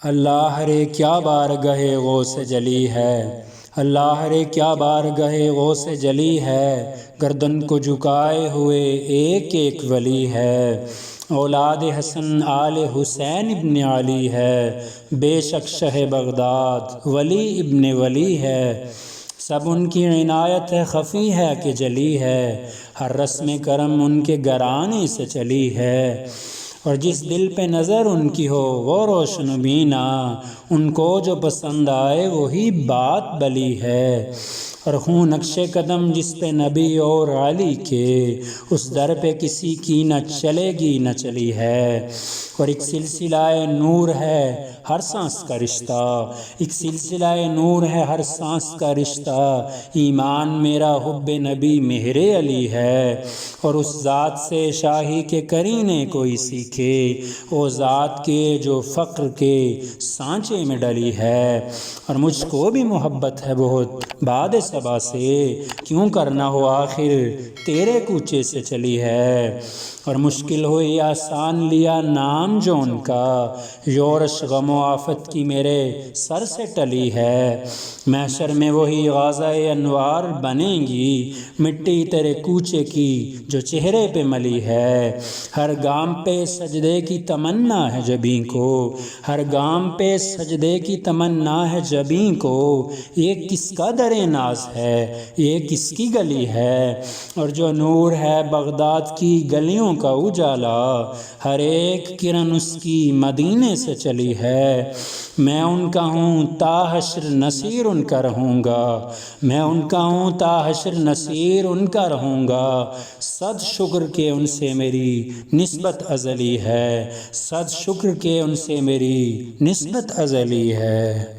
اللہ رے کیا بارگاہ غوث جلی ہے، اللہ رے کیا بارگاہ غوث جلی ہے، گردن کو جھکائے ہوئے ایک ایک ولی ہے، اولاد حسن آل حسین ابن علی ہے، بے شک شہ بغداد ولی ابن ولی ہے، سب ان کی عنایت ہے خفی ہے کہ جلی ہے، ہر رسم کرم ان کے گھرانے سے چلی ہے، اور جس دل پہ نظر ان کی ہو وہ روشن بینا، ان کو جو پسند آئے وہی بات بلی ہے، اور ہوں نقش قدم جس پہ نبی اور علی کے، اس در پہ کسی کی نہ چلے گی نہ چلی ہے، اور ایک سلسلہ نور ہے ہر سانس کا رشتہ، ایک سلسلہ نور ہے ہر سانس کا رشتہ، ایمان میرا حب نبی مہر علی ہے، اور اس ذات سے شاہی کے کرینے کوئی سیکھے، وہ ذات کے جو فقر کے سانچے میں ڈلی ہے، اور مجھ کو بھی محبت ہے بہت بعد صبا سے، کیوں کرنا ہو آخر تیرے کوچے سے چلی ہے، اور مشکل ہوئی آسان لیا نام جو ان کا، یورش غم و آفت کی میرے سر سے ٹلی ہے، محشر میں وہی غازہ انوار بنیں گی، مٹی تیرے کوچے کی جو چہرے پہ ملی ہے، ہر گام پہ سجدے کی تمنا ہے جبیں کو، ہر گام پہ سجدے کی تمنا ہے جبیں کو، یہ کس کا در ناز ہے یہ کس کی گلی ہے، اور جو نور ہے بغداد کی گلیوں کا اجالا، ہر ایک کرن اس کی مدینے سے چلی ہے، میں ان کا ہوں تا حشر نصیر ان کا رہوں گا، میں ان کا ہوں تا حشر نصیر ان کا رہوں گا، صد شکر کہ ان سے میری نسبت ازلی ہے، صد شکر کہ ان سے میری نسبت ازلی ہے۔